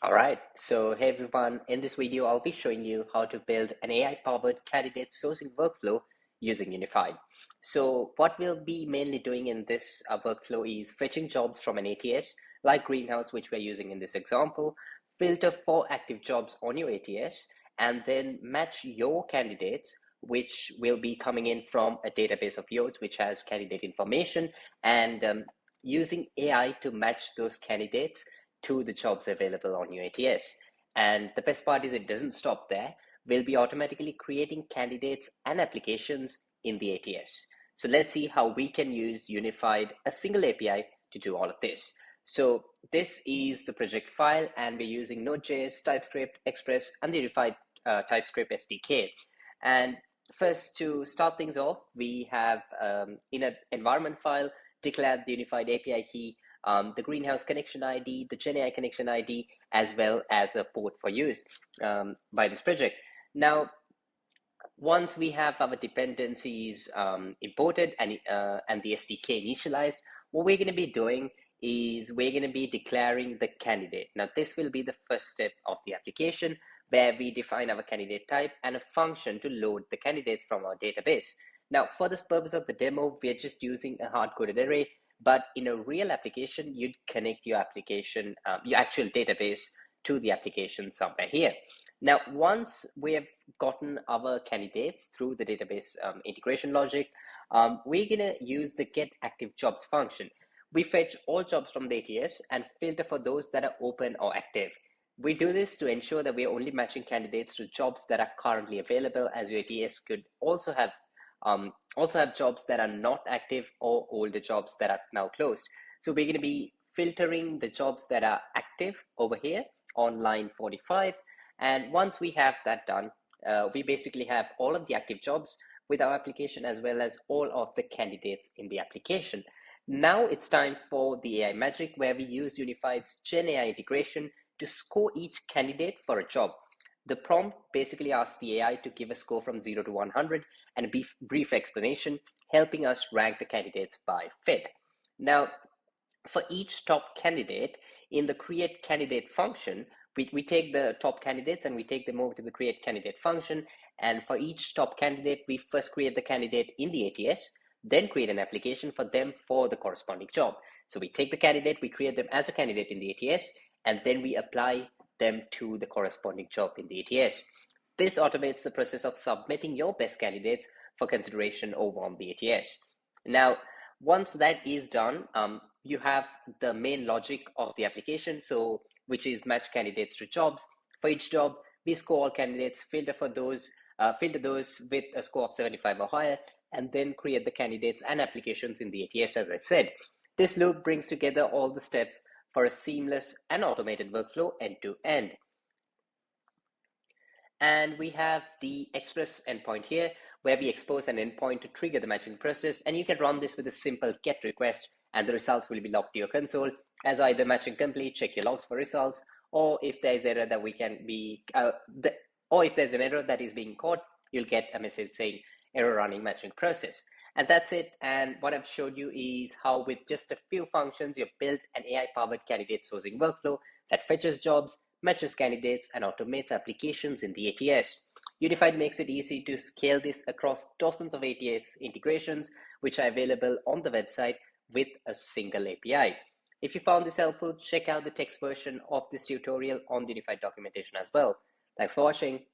All right, so hey everyone, in this video, I'll be showing you how to build an AI-powered candidate sourcing workflow using Unified. So what we'll be mainly doing in this workflow is fetching jobs from an ATS, like Greenhouse, which we're using in this example, filter for active jobs on your ATS, and then match your candidates, which will be coming in from a database of yours, which has candidate information, and using AI to match those candidates to the jobs available on your ATS. And the best part is it doesn't stop there. We'll be automatically creating candidates and applications in the ATS. So let's see how we can use Unified, a single API, to do all of this. So this is the project file, and we're using Node.js, TypeScript, Express, and the Unified TypeScript SDK. And first, to start things off, we have in an environment file declared the Unified API key, the Greenhouse connection ID, the GenAI connection ID, as well as a port for use by this project. Now, once we have our dependencies imported and the SDK initialized, what we're going to be doing is we're going to be declaring the candidate. Now, this will be the first step of the application, where we define our candidate type and a function to load the candidates from our database. Now, for this purpose of the demo, we're just using a hard-coded array, but in a real application, you'd connect your application, your actual database, to the application somewhere here. Now, once we have gotten our candidates through the database integration logic, we're going to use the get active jobs function. We fetch all jobs from the ATS and filter for those that are open or active. We do this to ensure that we're only matching candidates to jobs that are currently available, as your ATS could also have jobs that are not active or older jobs that are now closed. So we're going to be filtering the jobs that are active over here on line 45. And once we have that done, we basically have all of the active jobs with our application, as well as all of the candidates in the application. Now it's time for the AI magic, where we use Unified's GenAI integration to score each candidate for a job. The prompt basically asks the AI to give a score from 0 to 100 and a brief explanation, helping us rank the candidates by fit. Now, for each top candidate, in the create candidate function, we take the top candidates and we take them over to the create candidate function. And for each top candidate, we first create the candidate in the ATS, then create an application for them for the corresponding job. So we take the candidate, we create them as a candidate in the ATS, and then we apply them to the corresponding job in the ATS. This automates the process of submitting your best candidates for consideration over on the ATS. Now, once that is done, you have the main logic of the application, so which is match candidates to jobs. For each job, we score all candidates, filter those with a score of 75 or higher, and then create the candidates and applications in the ATS, as I said. This loop brings together all the steps for a seamless and automated workflow end to end. And we have the Express endpoint here, where we expose an endpoint to trigger the matching process. And you can run this with a simple get request, and the results will be logged to your console as either matching complete, check your logs for results, or if there's error that we can be, or if there's an error that is being caught, you'll get a message saying error running matching process. And that's it. And what I've showed you is how, with just a few functions, you've built an AI-powered candidate sourcing workflow that fetches jobs, matches candidates, and automates applications in the ATS. Unified makes it easy to scale this across dozens of ATS integrations, which are available on the website with a single API. If you found this helpful, check out the text version of this tutorial on the Unified documentation as well. Thanks for watching.